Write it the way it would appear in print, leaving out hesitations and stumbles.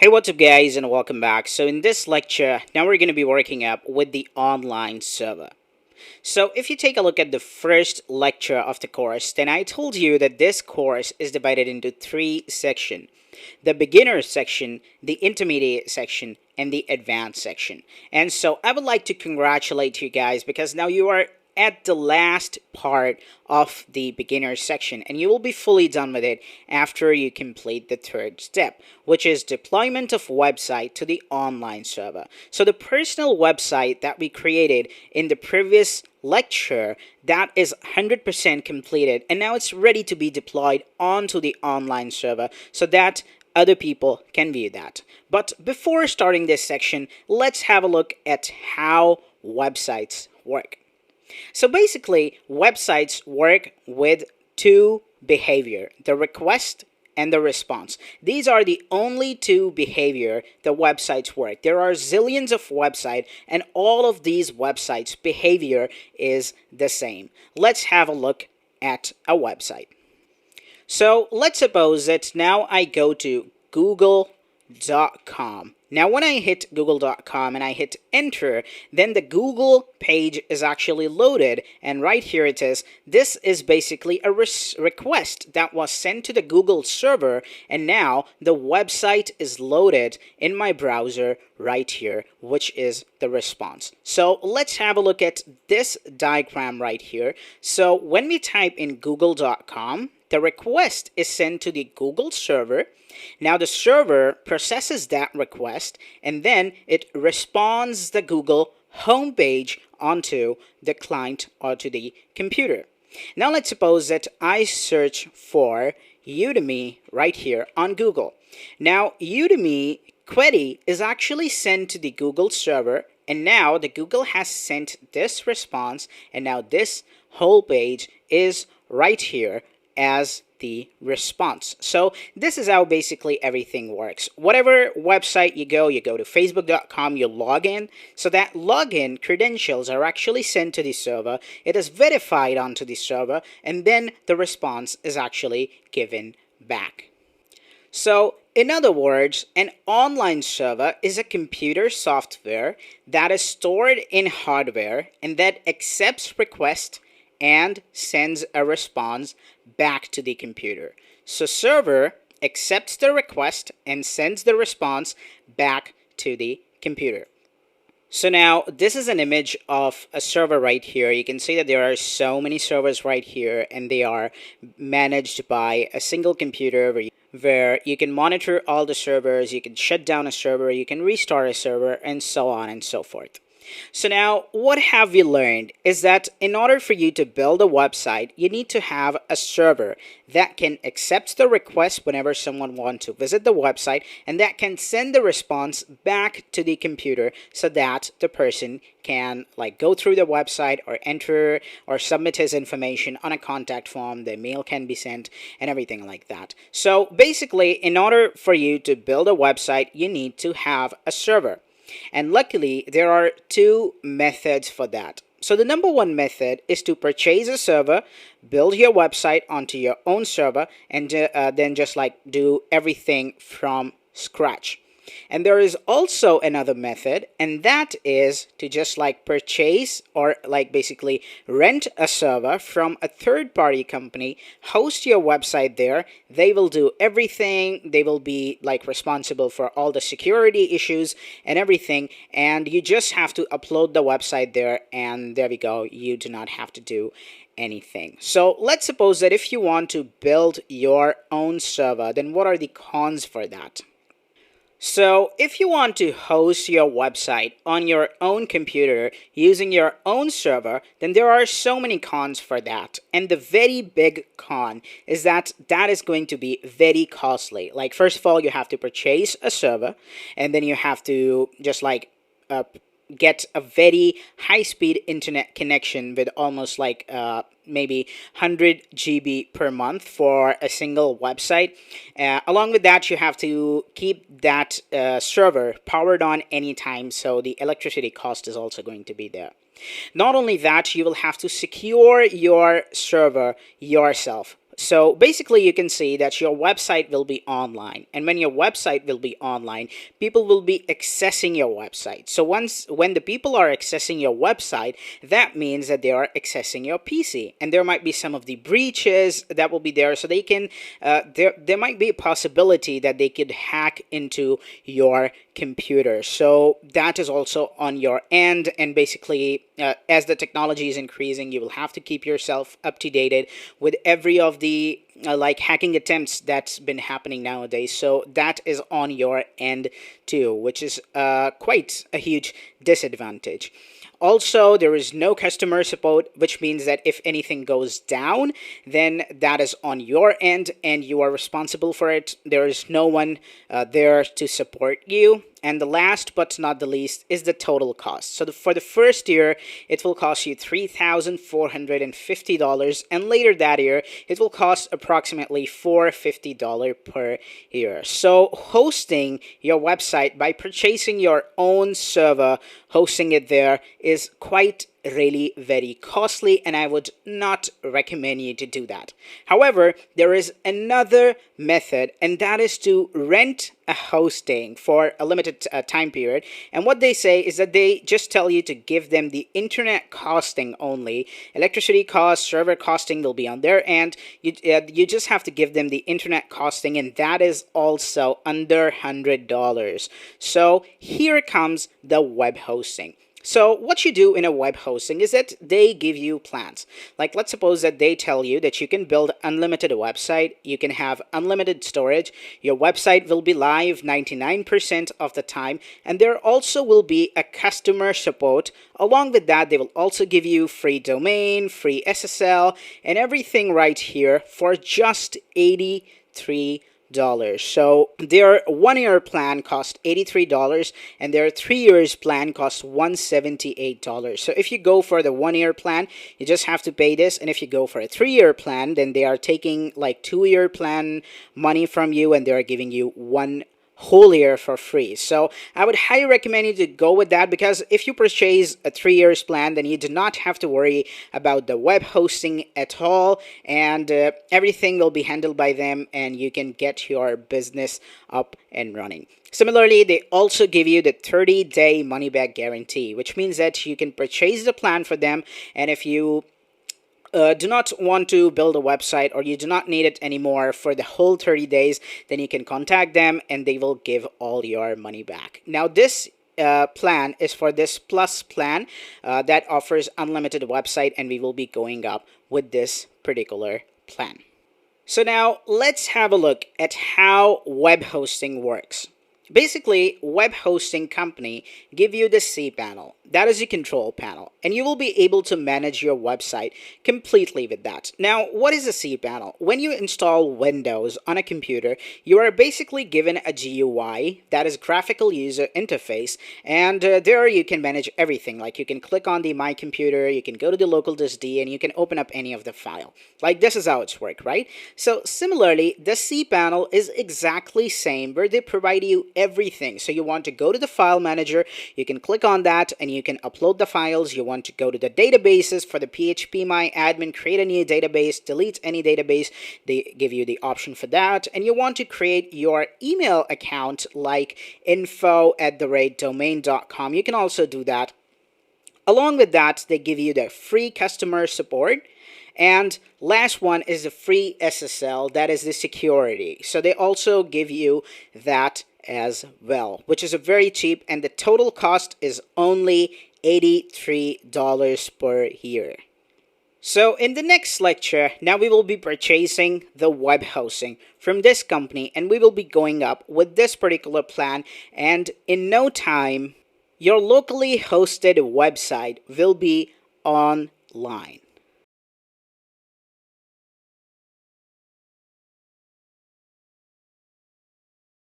Hey, what's up, guys, and welcome back. So, in this lecture, now we're going to be working up with the online server. So, if you take a look at the first lecture of the course, then I told you that this course is divided into three sections: the beginner section, the intermediate section, and the advanced section. And so, I would like to congratulate you guys because now you are at the last part of the beginner section, and you will be fully done with it after you complete the third step, which is deployment of website to the online server. So the personal website that we created in the previous lecture, that is 100% completed, and now it's ready to be deployed onto the online server so that other people can view that. But before starting this section, let's have a look at how websites work. So basically, websites work with two behavior: the request and the response. These are the only two behavior the websites work. There are zillions of websites, and all of these websites behavior is the same. Let's have a look at a website. So let's suppose that now I go to google.com. Now when I hit google.com and I hit enter, then the Google page is actually loaded, and right here it is. This is basically a request that was sent to the Google server, and now the website is loaded in my browser right here, which is the response. So let's have a look at this diagram right here. So when we type in google.com, the request is sent to the Google server. Now the server processes that request, and then it responds the Google homepage onto the client or to the computer. Now let's suppose that I search for Udemy right here on Google. Now Udemy query is actually sent to the Google server, and now the Google has sent this response, and now this whole page is right here as the response. So this is how basically everything works. Whatever website you go to facebook.com, you log in. So that login credentials are actually sent to the server. It is verified onto the server, and then the response is actually given back. So, in other words, an online server is a computer software that is stored in hardware and that accepts requests and sends a response back to the computer. So server accepts the request and sends the response back to the computer. So now this is an image of a server right here. You can see that there are so many servers right here, and they are managed by a single computer where you can monitor all the servers, you can shut down a server, you can restart a server, and so on and so forth. So now what have we learned is that in order for you to build a website, you need to have a server that can accept the request whenever someone wants to visit the website, and that can send the response back to the computer so that the person can go through the website or enter or submit his information on a contact form. The mail can be sent and everything like that. So basically, in order for you to build a website, you need to have a server. And luckily, there are two methods for that. So the number one method is to purchase a server, build your website onto your own server, and then just do everything from scratch. And there is also another method, and that is to just purchase or basically rent a server from a third-party company, host your website there. They will do everything. They will be responsible for all the security issues and everything, and you just have to upload the website there, and there we go. You do not have to do anything. So let's suppose that if you want to build your own server, then what are the cons for that? So if you want to host your website on your own computer using your own server, then there are so many cons for that. And the very big con is that is going to be very costly. First of all, you have to purchase a server, and then you have to just get a very high-speed internet connection with almost maybe 100 GB per month for a single website. Along with that, you have to keep that server powered on anytime, so the electricity cost is also going to be there. Not only that, you will have to secure your server yourself. So basically, you can see that your website will be online. And when your website will be online, people will be accessing your website. So when the people are accessing your website, that means that they are accessing your PC. And there might be some of the breaches that will be there. So they can, there might be a possibility that they could hack into your computer. So that is also on your end. And basically, as the technology is increasing, you will have to keep yourself up to date with every of the like hacking attempts that's been happening nowadays. So that is on your end too, which is quite a huge disadvantage. Also, there is no customer support, which means that if anything goes down, then that is on your end and you are responsible for it. There is no one there to support you. And the last but not the least is the total cost. So for the first year, it will cost you $3,450, and later that year, it will cost approximately $450 per year. So hosting your website by purchasing your own server, hosting it there is quite really very costly, and I would not recommend you to do that. However, there is another method, and that is to rent a hosting for a limited time period. And what they say is that they just tell you to give them the internet costing only. Electricity costs, server costing will be on their end. You just have to give them the internet costing, and that is also under $100. So here comes the web hosting. So what you do in a web hosting is that they give you plans. Like, let's suppose that they tell you that you can build unlimited website, you can have unlimited storage, your website will be live 99% of the time, and there also will be a customer support. Along with that, they will also give you free domain, free SSL, and everything right here for just $83. So their 1 year plan cost $83 and their 3 years plan costs $178. So if you go for the 1 year plan, you just have to pay this, and if you go for a 3 year plan, then they are taking like 2 year plan money from you and they are giving you one whole year for free. So I would highly recommend you to go with that, because if you purchase a 3 years plan, then you do not have to worry about the web hosting at all, and everything will be handled by them and you can get your business up and running. Similarly, they also give you the 30-day money-back guarantee, which means that you can purchase the plan for them, and if you do not want to build a website or you do not need it anymore for the whole 30 days, then you can contact them and they will give all your money back. Now, this plan is for this plus plan that offers unlimited website, and we will be going up with this particular plan. So now let's have a look at how web hosting works. Basically, web hosting company give you the cPanel. That is the control panel, and you will be able to manage your website completely with that. Now, what is a cPanel? When you install Windows on a computer, you are basically given a GUI, that is graphical user interface, and there you can manage everything. Like, you can click on the My Computer, you can go to the local disk D, and you can open up any of the file. Like, this is how it's worked, right? So similarly, the cPanel is exactly same, where they provide you everything. So you want to go to the file manager, you can click on that and you can upload the files. You want to go to the databases for the phpMyAdmin, create a new database, delete any database, they give you the option for that. And you want to create your email account like info@domain.com. You can also do that. Along with that, they give you the free customer support. And last one is the free SSL, that is the security. So they also give you that as well, which is a very cheap, and the total cost is only $83 per year. So in the next lecture, now we will be purchasing the web hosting from this company, and we will be going up with this particular plan, and in no time, your locally hosted website will be online.